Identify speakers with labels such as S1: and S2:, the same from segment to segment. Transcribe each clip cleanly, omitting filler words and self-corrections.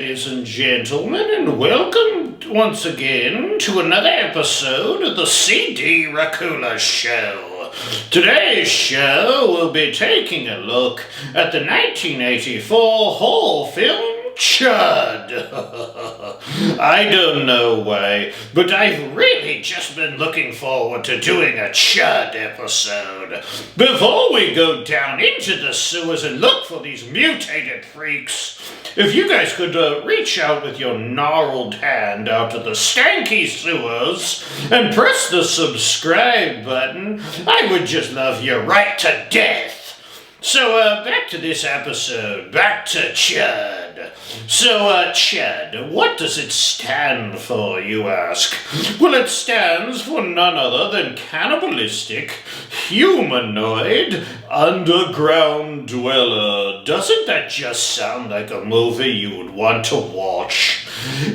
S1: ladies and gentlemen, and welcome once again to another episode of the C.D. Racoola Show. Today's show will be taking a look at the 1984 horror film C.H.U.D. I don't know why, but I've really just been looking forward to doing a C.H.U.D. episode. Before we go down into the sewers and look for these mutated freaks, if you guys could reach out with your gnarled hand out to the stanky sewers and press the subscribe button, I would just love you right to death. So, back to this episode, back to C.H.U.D. So, C.H.U.D, what does it stand for, you ask? Well, it stands for none other than cannibalistic, humanoid, underground dweller. Doesn't that just sound like a movie you would want to watch?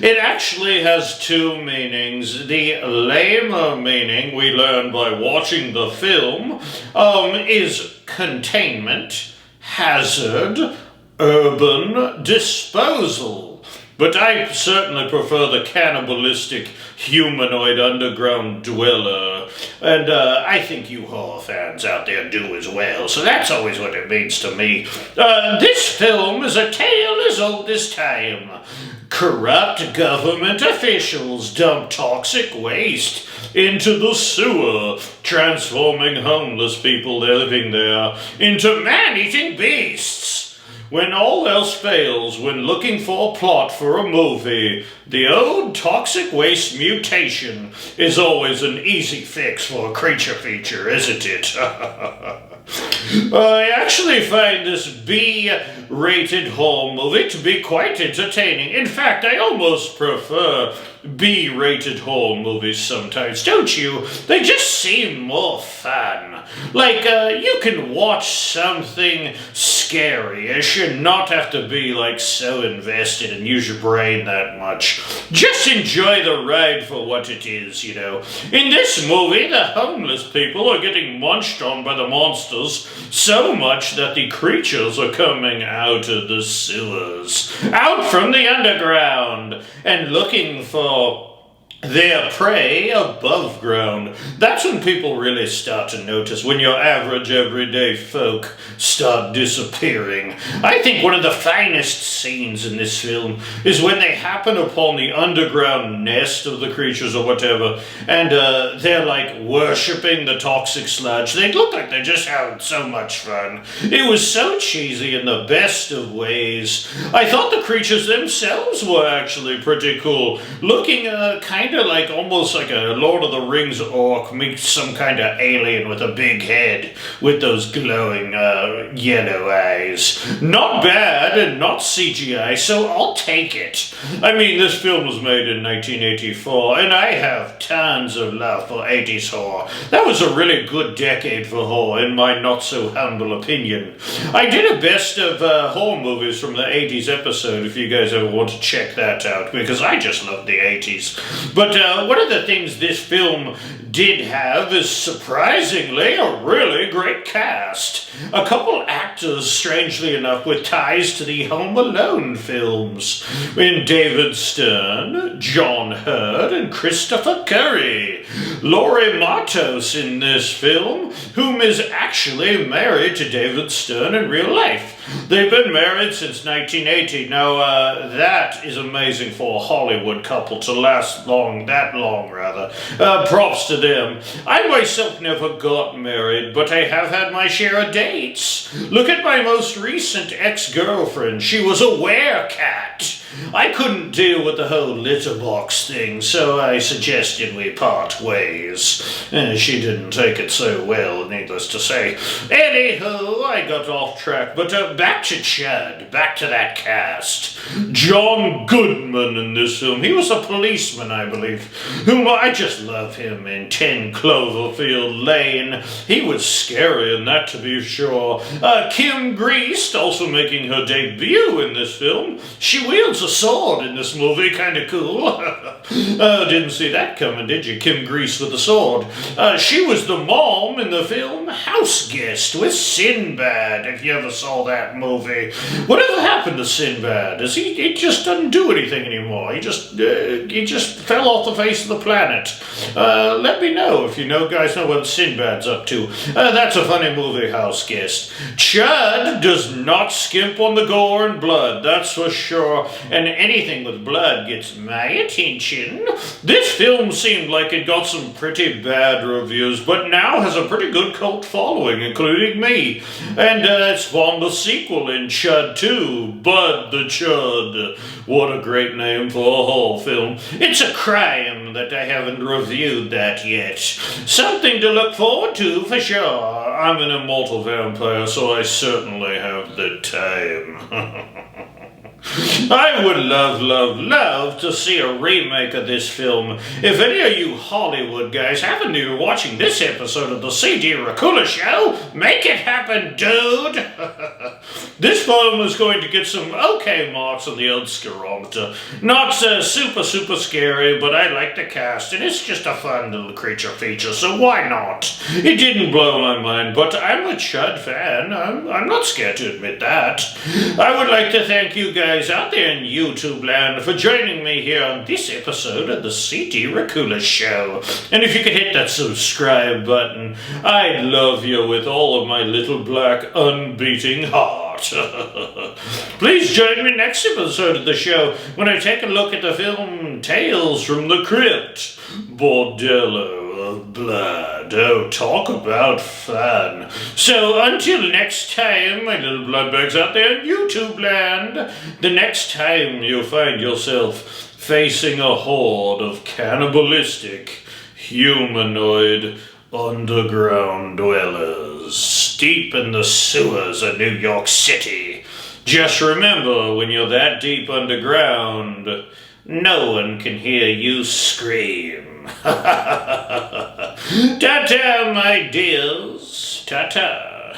S1: It actually has two meanings. The lamer meaning we learn by watching the film is containment, hazard, urban disposal. But I certainly prefer the cannibalistic humanoid underground dweller, and I think you horror fans out there do as well, so that's always what it means to me. This film is a tale as old as time. Corrupt government officials dump toxic waste into the sewer, transforming homeless people living there into man-eating beasts. When all else fails, when looking for a plot for a movie, the old toxic waste mutation is always an easy fix for a creature feature, isn't it? I actually find this B-rated horror movie to be quite entertaining. In fact, I almost prefer B-rated horror movies sometimes, don't you? They just seem more fun. Like, you can watch something scary-ish and not have to be, like, so invested and use your brain that much. Just enjoy the ride for what it is, you know. In this movie, the homeless people are getting munched on by the monsters so much that the creatures are coming out of the sewers, out from the underground, and looking for their prey above ground. That's when people really start to notice, when your average everyday folk start disappearing. I think one of the finest scenes in this film is when they happen upon the underground nest of the creatures or whatever, and they're like worshipping the toxic sludge. They look like they're just having so much fun. It was so cheesy in the best of ways. I thought the creatures themselves were actually pretty cool, looking kind of like almost like a Lord of the Rings orc meets some kind of alien with a big head with those glowing yellow eyes. Not bad and not CGI, so I'll take it. I mean, this film was made in 1984, and I have tons of love for 80s horror. That was a really good decade for horror, in my not-so-humble opinion. I did a best of horror movies from the 80s episode, if you guys ever want to check that out, because I just love the 80s. But one of the things this film did have is surprisingly a really great cast. A couple actors, strangely enough, with ties to the Home Alone films, in David Stern, John Hurd, and Christopher Curry. Laurie Matos in this film, whom is actually married to David Stern in real life. They've been married since 1980. Now, that is amazing for a Hollywood couple to last that long. Props to them. I myself never got married, but I have had my share of dates. Look at my most recent ex-girlfriend. She was a werecat. I couldn't deal with the whole litter box thing, so I suggested we part ways. She didn't take it so well, needless to say. Anywho, I got off track, but back to C.H.U.D, back to that cast. John Goodman in this film. He was a policeman, I believe, whom I just love him in 10 Cloverfield Lane. He was scary in that, to be sure. Kim Greist, also making her debut in this film. She wields a sword in this movie, kinda cool. Oh, didn't see that coming, did you? Kim Grease with a sword. She was the mom in the film House Guest with Sinbad, if you ever saw that movie. Whatever happened to Sinbad? He just doesn't do anything anymore. He just fell off the face of the planet. Let me know if you guys know what Sinbad's up to. That's a funny movie, House Guest. C.H.U.D does not skimp on the gore and blood, that's for sure, and anything with blood gets my attention. This film seemed like it got some pretty bad reviews, but now has a pretty good cult following, including me. And it spawned a sequel in C.H.U.D 2, Bud the C.H.U.D. What a great name for a horror film. It's a crime that I haven't reviewed that yet. Something to look forward to for sure. I'm an immortal vampire, so I certainly have the time. I would love to see a remake of this film. If any of you Hollywood guys happen to be watching this episode of the C.H.U.D Racoola Show, make it happen, dude! This film is going to get some okay marks on the old Scarometer. Not super scary, but I like the cast, and it's just a fun little creature feature, so why not? It didn't blow my mind, but I'm a C.H.U.D fan. I'm not scared to admit that. I would like to thank you guys out there in YouTube land for joining me here on this episode of the C.H.U.D Racoola Show. And if you could hit that subscribe button, I'd love you with all of my little black unbeating heart. Please join me next episode of the show when I take a look at the film Tales from the Crypt. Bordello of Blood. Oh, talk about fun. So until next time, my little bloodbags out there in YouTube land, the next time you find yourself facing a horde of cannibalistic, humanoid, underground dwellers deep in the sewers of New York City, just remember, when you're that deep underground, no one can hear you scream. Ta-ta, my dears. Ta-ta.